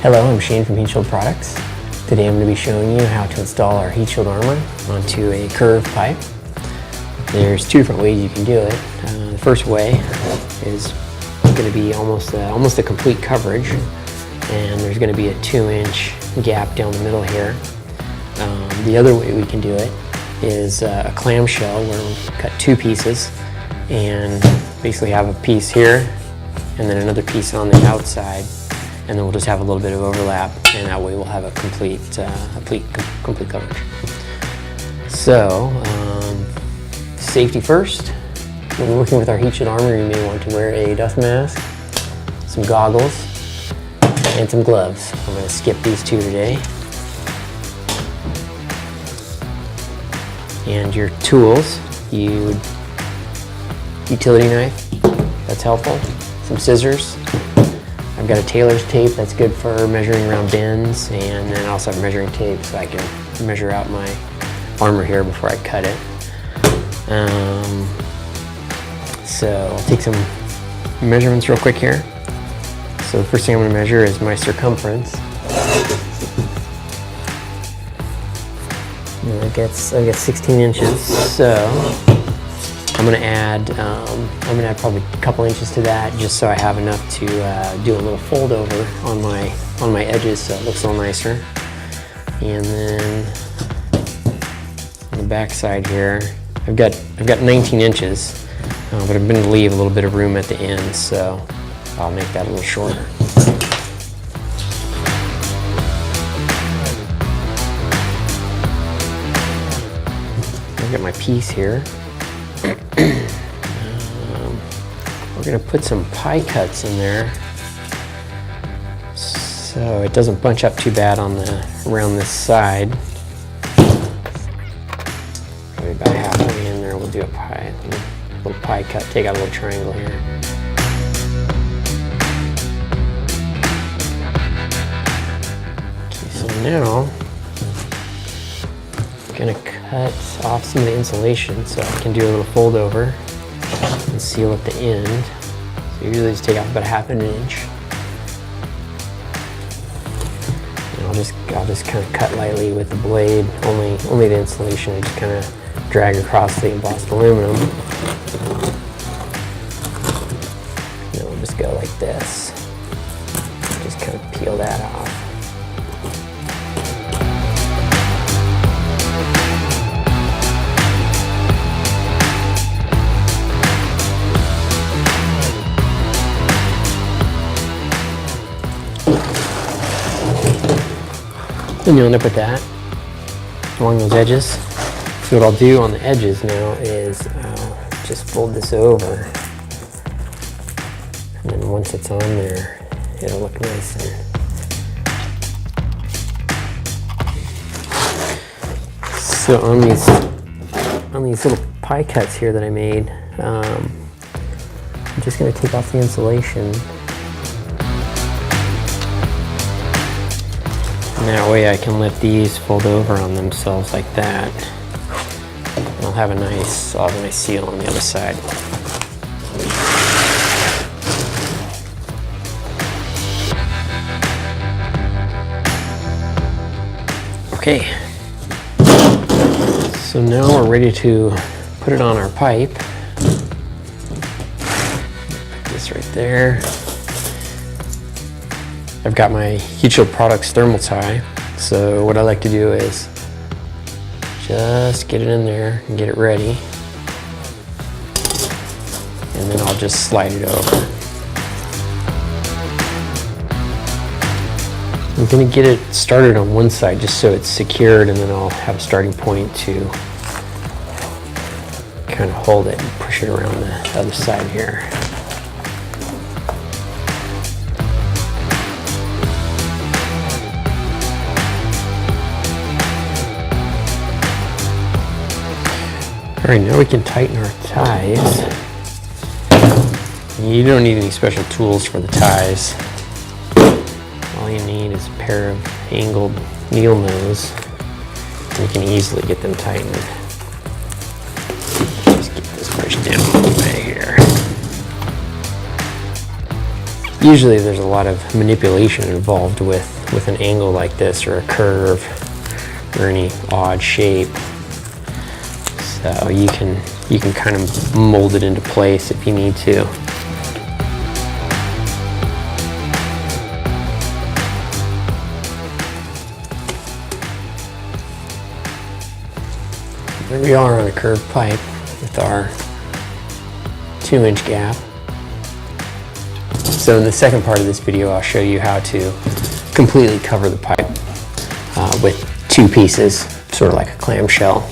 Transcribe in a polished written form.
Hello, I'm Shane from Heatshield Products. Today I'm going to be showing you how to install our Heatshield Armor onto a curved pipe. There's two different ways you can do it. The first way is going to be almost a complete coverage, and there's going to be a 2-inch gap down the middle here. The other way we can do it is a clamshell where we cut two pieces and basically have a piece here and then another piece on the outside, and then we'll just have a little bit of overlap, and that way we'll have a complete coverage. So, safety first. When you're working with our Heatshield Armor, you may want to wear a dust mask, some goggles, and some gloves. I'm going to skip these two today. And your tools, utility knife, that's helpful, some scissors. I've got a tailor's tape that's good for measuring around bends, and then I also have measuring tape so I can measure out my armor here before I cut it. So I'll take some measurements real quick here. So the first thing I'm going to measure is my circumference. And I get 16 inches, so I'm going to add probably a couple inches to that, just so I have enough to do a little fold over on my edges, so it looks a little nicer. And then on the back side here, I've got 19 inches, but I'm going to leave a little bit of room at the end, so I'll make that a little shorter. I've got my piece here. We're going to put some pie cuts in there so it doesn't bunch up too bad around this side. Maybe about halfway in there we'll do a little pie cut, take out a little triangle here. Okay, so now I'm going to cut off some of the insulation so I can do a little fold over and seal at the end. So usually just take off about 1/2 inch. And I'll just kind of cut lightly with the blade, only the insulation. I just kind of drag across the embossed aluminum. And then we'll just go like this. Just kind of peel that off. Then you'll end up with that along those edges. So what I'll do on the edges now is I'll just fold this over, and then once it's on there, it'll look nicer. So on these little pie cuts here that I made, I'm just going to take off the insulation. And that way I can let these fold over on themselves like that. And I'll have a nice seal on the other side. Okay. So now we're ready to put it on our pipe. Put this right there. I've got my Heatshield Products thermal tie, so what I like to do is just get it in there and get it ready, and then I'll just slide it over. I'm going to get it started on one side just so it's secured, and then I'll have a starting point to kind of hold it and push it around the other side here. All right, now we can tighten our ties. You don't need any special tools for the ties. All you need is a pair of angled needle nose. You can easily get them tightened. Just get this pushed down all the way here. Usually there's a lot of manipulation involved with an angle like this, or a curve, or any odd shape. So you can kind of mold it into place if you need to. There we are on a curved pipe with our 2-inch gap. So in the second part of this video, I'll show you how to completely cover the pipe with 2 pieces, sort of like a clamshell.